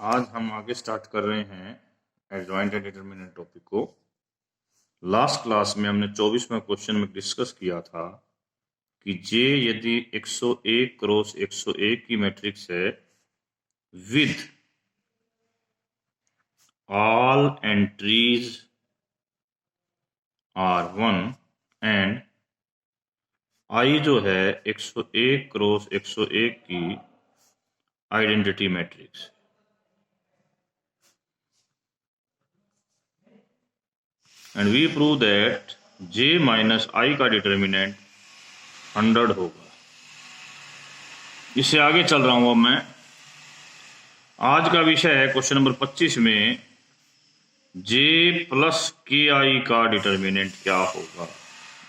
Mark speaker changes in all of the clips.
Speaker 1: आज हम आगे स्टार्ट कर रहे हैं एडजॉइंट एंड डिटरमिनेंट टॉपिक को। लास्ट क्लास में हमने 24वें क्वेश्चन में डिस्कस किया था कि जे यदि 101 क्रॉस 101 की मैट्रिक्स है with all entries are 1 and I जो है 101 क्रॉस 101 की identity matrix, and we prove that J minus I का डिटर्मिनेंट 100 होगा। इससे आगे चल रहा हूं अब मैं। आज का विषय है क्वेश्चन नंबर 25 में J प्लस के आई का डिटर्मिनेंट क्या होगा।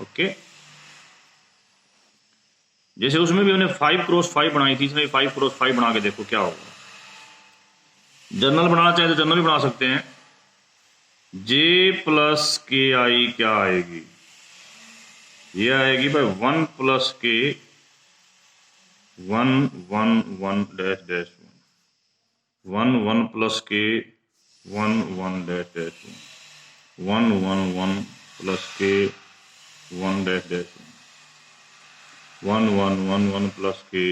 Speaker 1: ओके, जैसे उसमें भी हमने 5 क्रॉस 5 बनाई थी, इसमें 5 क्रॉस 5 बना के देखो क्या होगा। जनरल बनाना चाहे तो जनरल भी बना सकते हैं। J प्लस के आई क्या आएगी, ये आएगी भाई 1 प्लस के 1 1 1 डैश डैश 1 1 प्लस के 1 1 डैश डैश 1 1 1 प्लस के 1 डैश डैश 1 1 1 1 प्लस के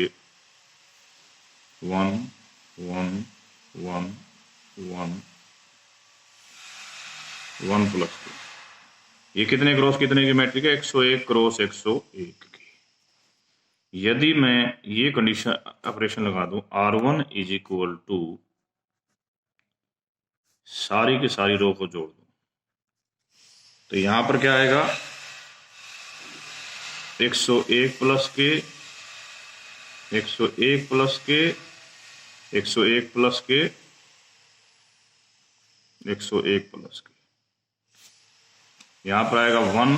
Speaker 1: 1 1 1 1 1 प्लस के, ये कितने क्रॉस कितने की मैट्रिक है, 101 क्रॉस 101 की। यदि मैं ये कंडीशन ऑपरेशन लगा दूं R1 इज इक्वल टू सारी की सारी रो को जोड़ दूं तो यहां पर क्या आएगा 101 प्लस के 101 प्लस के 101 प्लस के 101 प्लस के, यहां पर आएगा 1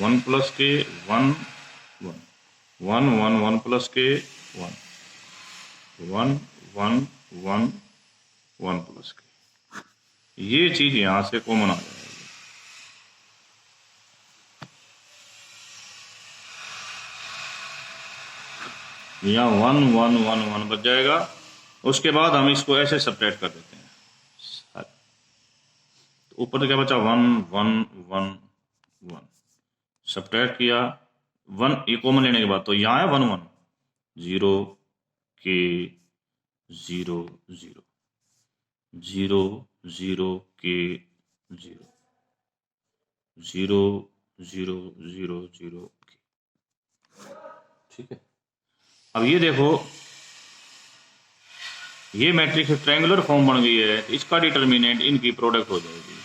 Speaker 1: 1 प्लस के 1 1 1 1 1 प्लस के 1 1 1 1 1 प्लस के। ये चीज यहां से कॉमन आ जाएगी। यहाँ 1 1 1 1 बच जाएगा। उसके बाद हम इसको ऐसे सब्ट्रैक्ट कर देते हैं। तो ऊपर तो क्या बचा 1 1 1 1, सब्ट्रैक्ट किया 1 ये कॉमन लेने के बाद तो यहाँ है 1 1 0 के 0 0 0 0 के 0 0 0 0 0 के। ठीक है, अब ये देखो ये मैट्रिक्स ट्रायंगुलर फॉर्म बन गई है, तो इसका डिटर्मिनेंट इनकी प्रोडक्ट हो जाएगी।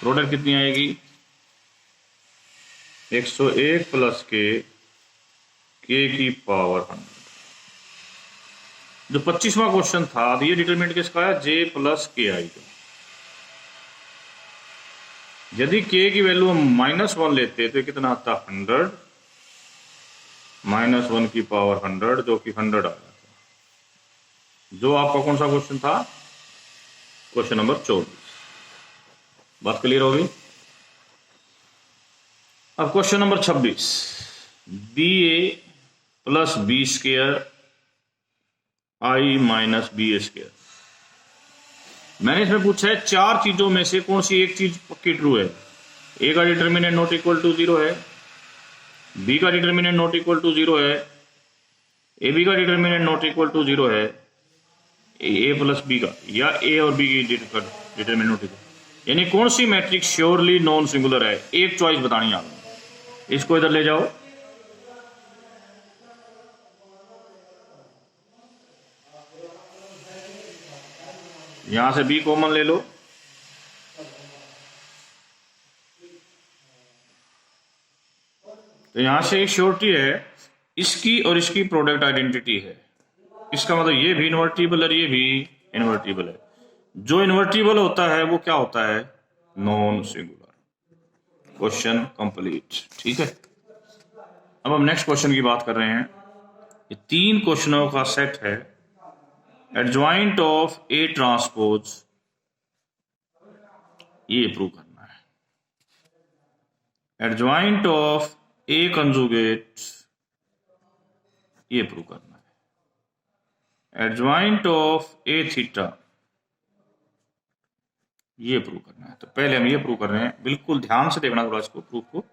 Speaker 1: प्रोडक्ट कितनी आएगी 101 प्लस के की पावर 100। जो 25वां क्वेश्चन था अब ये डिटरमिनेंट किसका है, J प्लस के आई का। यदि k की वैल्यू हम -1 लेते तो कितना आता 100 -1 की पावर 100 जो कि 100 आ जाता। जो आपका कौन सा क्वेश्चन था, क्वेश्चन नंबर 24। बात क्लियर होगी। अब question number 26, BA plus B square I minus B square. मैंने इसमें पूछा है चार चीजों में से कौन सी एक चीज पक्की ट्रू है। ए का डिटर्मिनेंट नॉट इक्वल टू 0 है, बी का डिटर्मिनेंट नॉट इक्वल टू 0 है, ए बी का डिटर्मिनेंट नॉट इक्वल टू 0 है, ए प्लस बी का या ए और बी की डिटर्मिनेंट नॉट इक्वल, यानी कौन सी मैट्रिक्स श्योरली नॉन सिंगुलर है। एक चॉइस बतानी है आपको। इसको इधर ले जाओ, यहां से बी कॉमन ले लो, तो यहां से एक श्योरिटी है इसकी और इसकी प्रोडक्ट आइडेंटिटी है। इसका मतलब ये भी इन्वर्टिबल है, ये भी इन्वर्टिबल है। जो इन्वर्टिबल होता है वो क्या होता है, नॉन सिंगुलर। Question complete. ठीक है, अब हम नेक्स्ट क्वेश्चन की बात कर रहे हैं। ये 3 क्वेश्चनों का सेट है। एडजॉइंट ऑफ ए ट्रांसपोज, ये प्रूव करना है। एडजॉइंट ऑफ ए कंजुगेट, ये प्रूव करना है। एडजॉइंट ऑफ ए थीटा, ये प्रूव करना है। तो पहले हम ये प्रूव कर रहे हैं, बिल्कुल ध्यान से देखना थोड़ा इसको, प्रूफ को।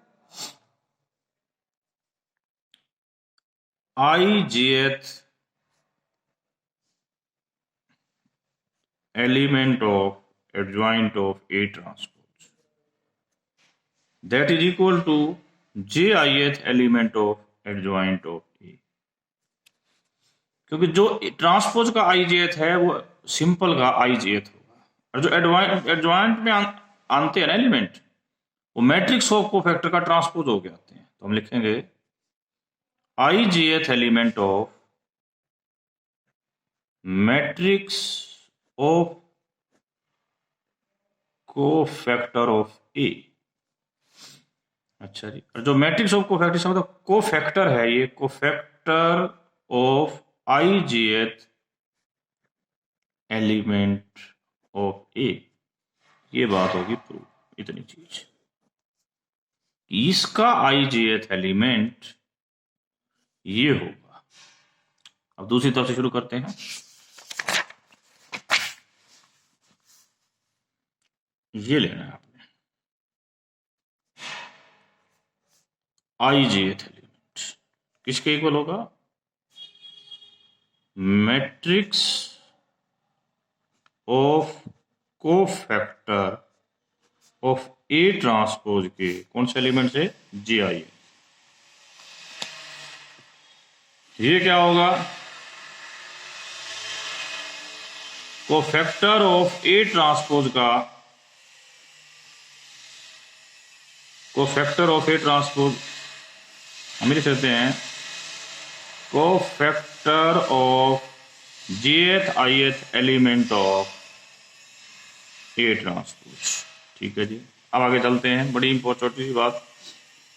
Speaker 1: I jth element of adjoint of A transpose that is equal to j i th element of adjoint of A. क्योंकि जो ट्रांसपोज का आई जेथ है वो सिंपल का आई जेथ होगा, और जो एडजॉइंट में आते हैं ना एलिमेंट, वो मैट्रिक्स ऑफ कोफैक्टर का ट्रांसपोज होके आते हैं। तो हम लिखेंगे I jth element of matrix of cofactor of A. अच्छा जी, और जो मैट्रिक्स ऑफ कोफैक्टर से मतलब कोफैक्टर है, ये cofactor of I jth element of ए, ये बात होगी प्रूफ। इतनी चीज, इसका आई जेथ एलिमेंट ये होगा। अब दूसरी तरफ से शुरू करते हैं। ये लेना है आपने आई जेथ एलिमेंट, किसके इक्वल होगा? Matrix of cofactor of A transpose के कौन से एलिमेंट से? जे आई। ये क्या होगा? कोफैक्टर ऑफ ए ट्रांसपोज का, कोफैक्टर ऑफ ए ट्रांसपोज हम लिख सकते हैं कोफैक्टर ऑफ जेथ ith element of A transpose. ठीक है जी, अब आगे चलते हैं। बड़ी इंपॉर्टेंट बात,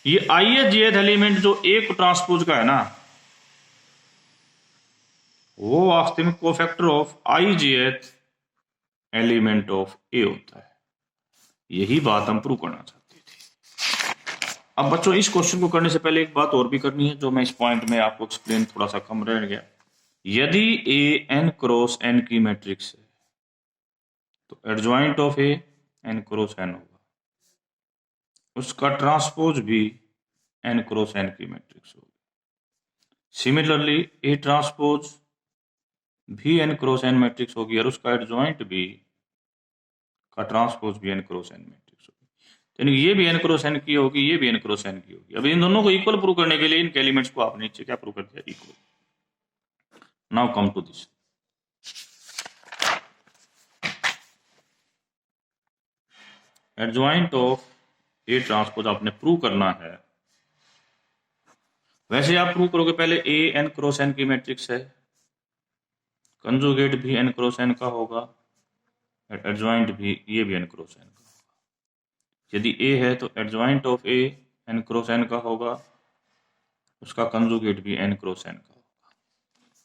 Speaker 1: ये आईएथ जेथ एलिमेंट जो एक ट्रांसपोज का है ना, वो वास्तव में cofactor of I jth element of ए होता है। यही बात हम प्रूव करना चाहते थे। अब बच्चों, इस क्वेश्चन को करने से पहले एक बात और भी करनी है, जो मैं इस पॉइंट में आपको एक्सप्लेन थोड़ा सा कम रह गया। यदि ए एन क्रॉस एन की मैट्रिक्स है, तो adjoint of A n cross n होगा, उसका ट्रांसपोज भी एन क्रॉस एन की मैट्रिक्स होगी। सिमिलरली ए ट्रांसपोज भी एन क्रॉस एन मैट्रिक्स होगी, और उसका एडजॉइंट भी का ट्रांसपोज भी एन क्रॉस एन मैट्रिक्स होगी। तो यानी ये भी एन क्रॉस एन की होगी, ये भी एन क्रॉस एन की होगी। अब इन दोनों को इक्वल प्रूव करने के लिए इनके एलिमेंट्स को आपने नीचे क्या प्रूव कर दिया? Equal. Now come to this. Adjoint of A transpose आपने प्रूव करना है। वैसे आप प्रूव करोगे, पहले ए एन क्रॉस एन की मैट्रिक्स है, कंजुगेट भी एन क्रॉस एन का होगा, एडजॉइंट भी ये भी एन क्रॉस एन का होगा। यदि ए है तो adjoint of A n cross n का होगा, उसका कंजुगेट भी एन क्रॉस एन का होगा।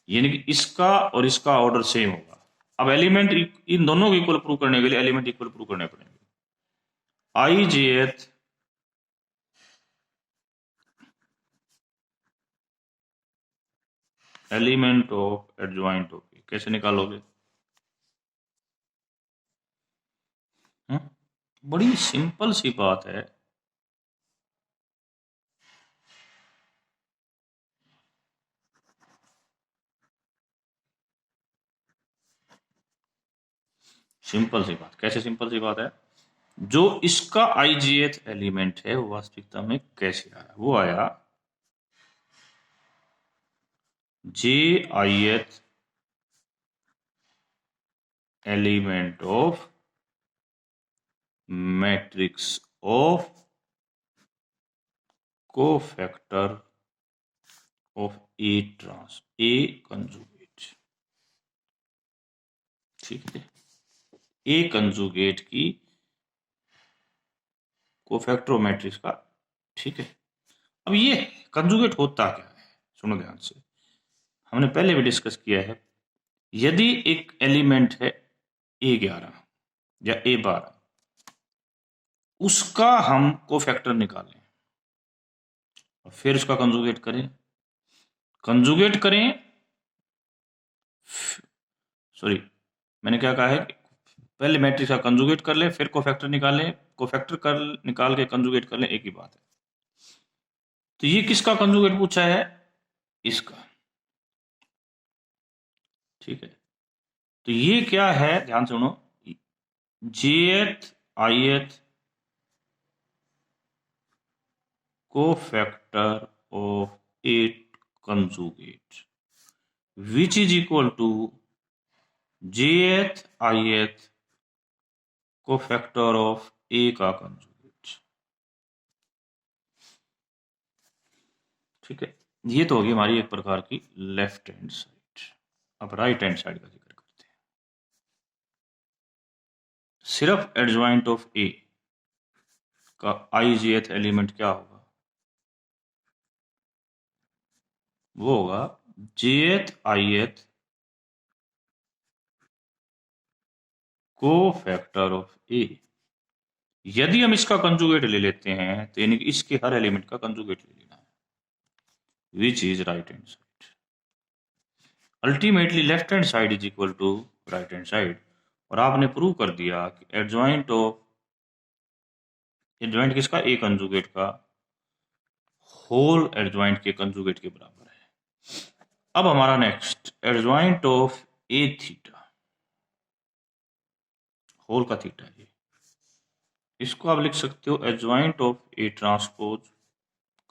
Speaker 1: यानी कि इसका और इसका ऑर्डर सेम होगा। अब एलिमेंट इन दोनों को इक्वल प्रूव करने के लिए एलिमेंट इक्वल प्रूव करने पड़ेंगे। आई jth element of adjoint of ए कैसे निकालोगे? बड़ी सिंपल सी बात है। सिंपल सी बात, कैसे सिंपल सी बात है? जो इसका आईजीएथ एलिमेंट है वो वास्तविकता में कैसे आया? वो आया j ith element of matrix of cofactor of A trans A conjugate. ठीक है, ए कंजुगेट की कोफैक्टर मैट्रिक्स का। ठीक है, अब ये कंजुगेट होता क्या है? सुनो ध्यान से, हमने पहले भी डिस्कस किया है। यदि एक एलिमेंट है A11 या A12, उसका हम कोफैक्टर निकालें और फिर उसका कंजुगेट करें, सॉरी, मैंने क्या कहा है कि पहले मैट्रिक्स का कंजुगेट कर ले, फिर कोफैक्टर निकालें, कोफैक्टर कर निकाल के कंजुगेट कर लें, एक ही बात है। तो ये किसका कंजुगेट पूछा है? इसका। ठीक है, तो ये क्या है, ध्यान सुनो, jth ith cofactor of a conjugate which is equal to jth ith cofactor of a का कंजुगेट। ठीक है, ये तो होगी हमारी एक प्रकार की लेफ्ट हैंड साइड। अब राइट हैंड साइड का जिक्र करते हैं। सिर्फ एडजॉइंट ऑफ ए का ijth एलिमेंट क्या होगा? वो होगा jth ith कोफैक्टर ऑफ ए। यदि हम इसका कंजुगेट ले लेते हैं तो यानी कि इसके हर एलिमेंट का कंजुगेट ले लेना है, which is right hand side. Ultimately left hand side is equal to right hand side. और आपने प्रूव कर दिया कि एडजॉइंट किसका? ए कंजुगेट का होल एडजॉइंट के कंजुगेट के बराबर है। अब हमारा next adjoint of A theta, whole का थीटा है, इसको आप लिख सकते हो एडजॉइंट ऑफ ए ट्रांसपोज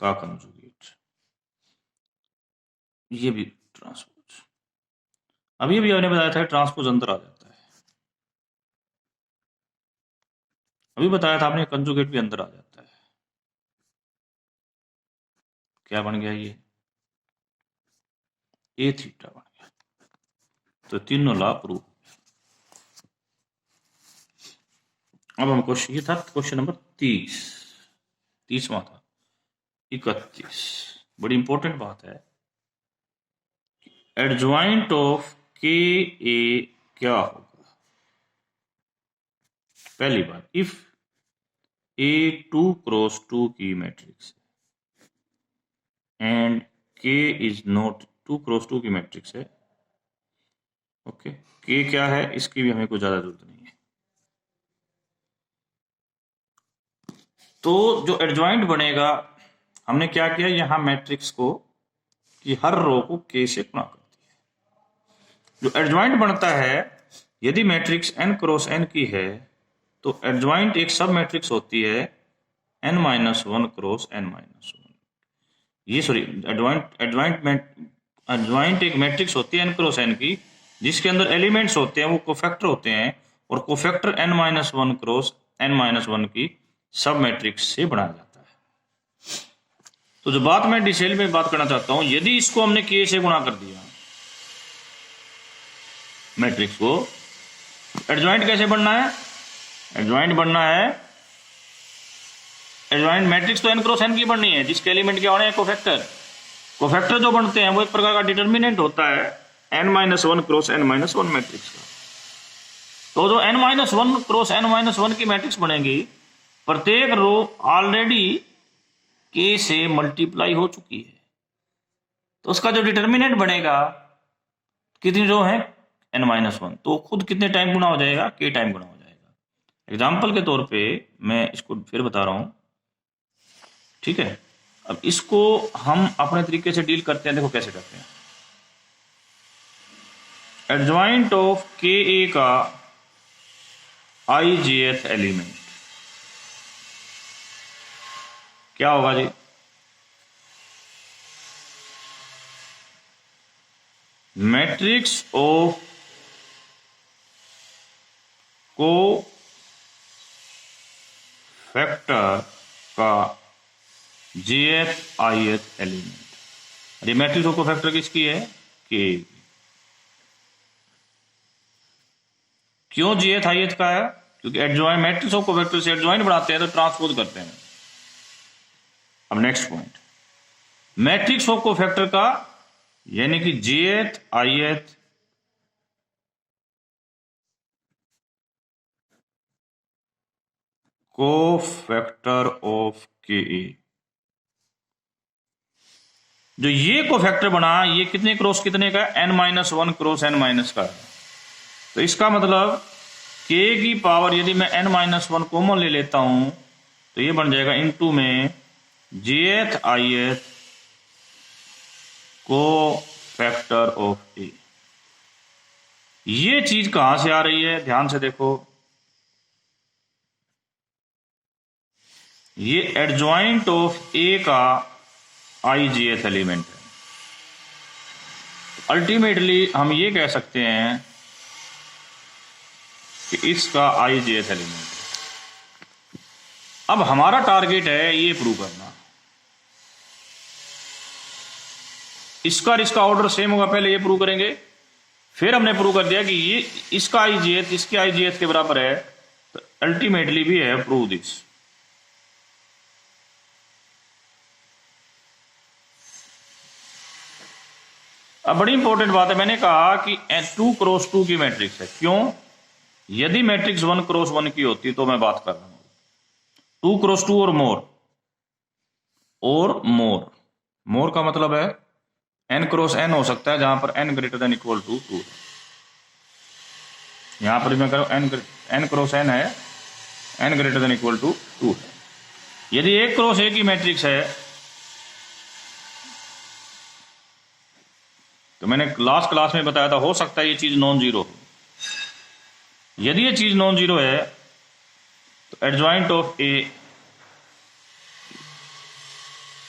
Speaker 1: का कंजुगेट। ये भी ट्रांसपोज, अभी अभी आपने बताया था ट्रांसपोज अंदर आ जाता है, अभी बताया था आपने कंजुगेट भी अंदर आ जाता है। क्या बन गया? ये ए थीटा बन गया। तो तीनों लॉ प्रूव। अब हम क्वेश्चन, ये था क्वेश्चन नंबर 30वां था। 31 बड़ी इंपॉर्टेंट बात है, एडजॉइंट ऑफ के ए क्या होगा? पहली बात, इफ ए 2 क्रॉस 2 की मैट्रिक्स एंड के इज नॉट 2 क्रॉस 2 की मैट्रिक्स है, ओके, के क्या है इसकी भी हमें कोई ज्यादा जरूरत नहीं है। तो जो एडजॉइंट बनेगा, हमने क्या किया, यहां मैट्रिक्स को कि हर रो को के से गुणा कर दिया। जो एडजॉइंट बनता है, यदि मैट्रिक्स n क्रॉस n की है तो एडजॉइंट एक सब मैट्रिक्स होती है n-1 क्रॉस n-1। ये सॉरी, एडजॉइंट एक मैट्रिक्स होती है n क्रॉस n की, जिसके अंदर एलिमेंट्स होते हैं वो कोफैक्टर होते हैं, और कोफैक्टर n-1 क्रॉस n-1 की सब मैट्रिक्स से बनाया जाता है। तो जो बात मैं डिटेल में बात करना चाहता हूं, यदि इसको हमने के से गुणा कर दिया मैट्रिक्स को, एडजॉइंट कैसे बनना है? एडजॉइंट बनना है, एडजॉइंट मैट्रिक्स तो n क्रॉस n की बननी है, जिसके एलिमेंट क्या होने हैं? कोफैक्टर। कोफैक्टर जो बनते हैं वो एक प्रकार का डिटर्मिनेंट होता है n-1 क्रॉस n-1 मैट्रिक्स का। तो जो n-1 क्रॉस n-1 की मैट्रिक्स बनेगी, प्रत्येक रो ऑलरेडी के से मल्टीप्लाई हो चुकी है, तो उसका जो डिटर्मिनेंट बनेगा, कितनी रो है? n-1, तो खुद कितने टाइम गुना हो जाएगा? के टाइम गुना हो जाएगा। एग्जाम्पल के तौर पे मैं इसको फिर बता रहा हूं, ठीक है। अब इसको हम अपने तरीके से डील करते हैं, देखो कैसे करते हैं। एडजॉइंट ऑफ के ए का ijth एलिमेंट क्या होगा जी? मैट्रिक्स ऑफ कोफैक्टर का jth ith एलिमेंट। ये मैट्रिक्स ऑफ कोफैक्टर किसकी है? के। क्यों jth ith का है? क्योंकि एडजॉइंट मैट्रिक्स ऑफ कोफैक्टर से एडजॉइंट बनाते हैं तो ट्रांसपोज करते हैं। अब next point, matrix of cofactor का यानी कि jth ith कोफैक्टर ऑफ के ए। जो ये कोफैक्टर बना, ये कितने क्रॉस कितने का? n-1 क्रॉस n- का है। तो इसका मतलब k की पावर यदि मैं n-1 कॉमन ले लेता हूं तो ये बन जाएगा इनटू में jth ith को फैक्टर ऑफ a। ये चीज कहां से आ रही है, ध्यान से देखो, ये एडजॉइंट ऑफ a का ijth एलिमेंट है। अल्टीमेटली हम ये कह सकते हैं कि इसका ijth एलिमेंट है। अब हमारा टारगेट है ये प्रूव करना। इसका और इसका ऑर्डर सेम होगा, पहले ये प्रूव करेंगे, फिर हमने प्रूव कर दिया कि ये इसका ijth इसके ijth के बराबर है, तो अल्टीमेटली भी है प्रूव दिस। अब बड़ी इंपॉर्टेंट बात है, मैंने कहा कि 2 क्रॉस 2 की मैट्रिक्स है। क्यों? यदि मैट्रिक्स 1 क्रॉस 1 की होती तो मैं बात कर रहा हूं 2 क्रॉस 2 और मोर का मतलब है n क्रॉस n हो सकता है, जहां पर n greater than equal to 2 है। यहां पर मैं करूं n क्रॉस n है, n greater than equal to 2 है। यदि 1 क्रॉस 1 की मैट्रिक्स है तो मैंने लास्ट क्लास में बताया था, हो सकता है ये चीज नॉन जीरो हो। यदि ये चीज नॉन जीरो है तो एडजॉइंट ऑफ ए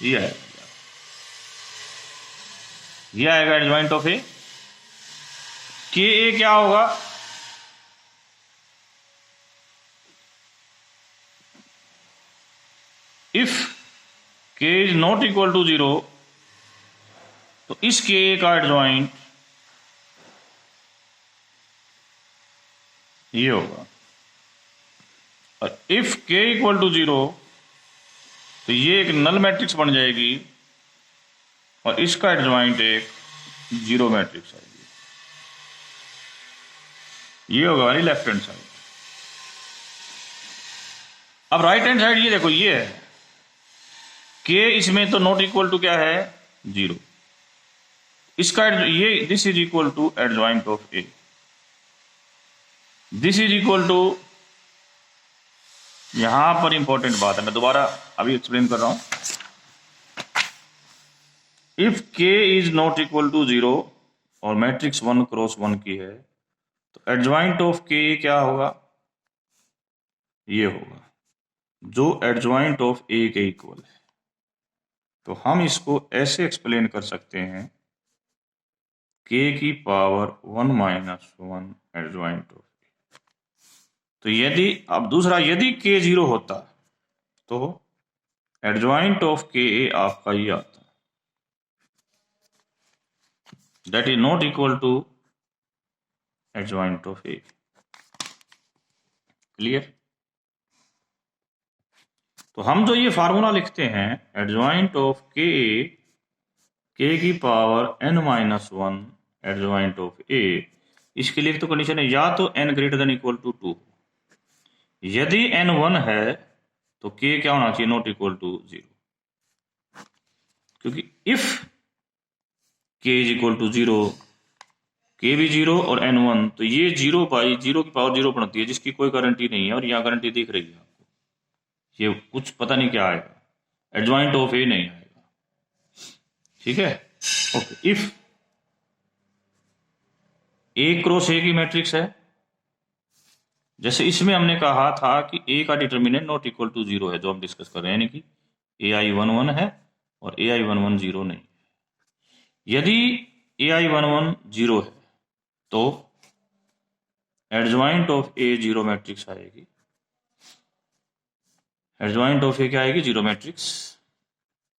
Speaker 1: ये है, ये आएगा एडजॉइंट ऑफ ए। के ए क्या होगा? इफ के इज नॉट इक्वल टू 0 तो इस के ए का एडजॉइंट ये होगा, और इफ के इक्वल टू 0 तो ये एक नल मैट्रिक्स बन जाएगी और इसका एडजॉइंट एक जीरो मैट्रिक्स आएगी। ये होगा वाली लेफ्ट हैंड साइड। अब राइट हैंड साइड ये देखो, ये है के, इसमें तो नॉट इक्वल टू क्या है 0, इसका ये this is equal to adjoint of A, this is equal to, यहां पर इंपॉर्टेंट बात है, मैं दोबारा अभी एक्सप्लेन कर रहा हूं। इफ के इज नॉट इक्वल टू 0 और मैट्रिक्स 1 क्रॉस 1 की है तो एडजॉइंट ऑफ के क्या होगा? ये होगा, जो एडजॉइंट ऑफ ए के इक्वल है। तो हम इसको ऐसे एक्सप्लेन कर सकते हैं, के की पावर 1-1 एडजॉइंट ऑफ ए। तो यदि, अब दूसरा, यदि के 0 होता तो एडजॉइंट ऑफ के ए आपका ये आता, that is not equal to adjoint of A. Clear? तो हम जो ये फार्मूला लिखते हैं एडजॉइंट ऑफ के ए, के की पावर n-1 एडजॉइंट ऑफ ए, इसके लिए तो कंडीशन है या तो n greater than equal to 2, यदि n 1 है तो k क्या होना चाहिए? नॉट इक्वल टू 0, क्योंकि if k is equal to 0, k भी 0 और n 1, तो ये 0 बाई 0 की पावर 0 बनती है, जिसकी कोई गारंटी नहीं है, और यहाँ गारंटी दिख रही है आपको, ये कुछ पता नहीं क्या आएगा, एडजॉइंट ऑफ ए नहीं आएगा। ठीक है, ओके। इफ ए क्रॉस ए की मैट्रिक्स है, जैसे इसमें हमने कहा था कि ए का डिटर्मिनेंट नॉट इक्वल टू 0 है, जो हम डिस्कस कर रहे हैं, यानी कि ai11 है और ai11 0 नहीं। यदि ai11 0 है तो adjoint of A zero matrix आएगी। एडजॉइंट ऑफ ए क्या आएगी? Zero matrix.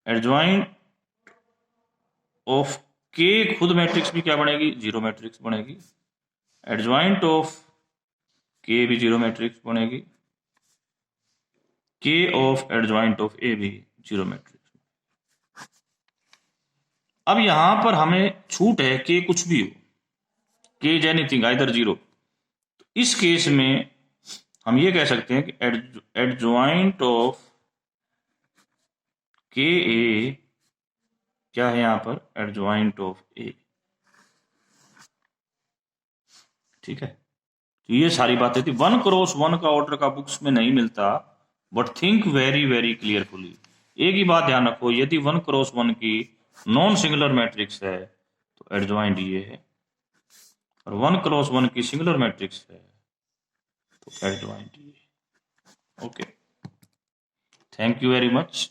Speaker 1: एडजॉइंट ऑफ के खुद मैट्रिक्स भी क्या बनेगी? जीरो मैट्रिक्स बनेगी। एडजॉइंट ऑफ के भी जीरो मैट्रिक्स बनेगी। के ऑफ एडजॉइंट ऑफ ए भी जीरो मैट्रिक्स। अब यहां पर हमें छूट है, के कुछ भी हो, के इज एनीथिंग आइदर जीरो। तो इस केस में हम ये कह सकते हैं कि एडजॉइंट ऑफ के ए क्या है यहां पर? एडजॉइंट ऑफ ए। ठीक है, तो ये सारी बातें थी। 1x1 का ऑर्डर का बुक्स में नहीं मिलता, बट थिंक वेरी वेरी क्लियरफुली। एक ही बात ध्यान रखो, यदि 1x1 की नॉन सिंगुलर मैट्रिक्स है तो एडजॉइंट ये है, और 1x1 की सिंगुलर मैट्रिक्स है तो एडजॉइंट ये। Okay, thank you very much.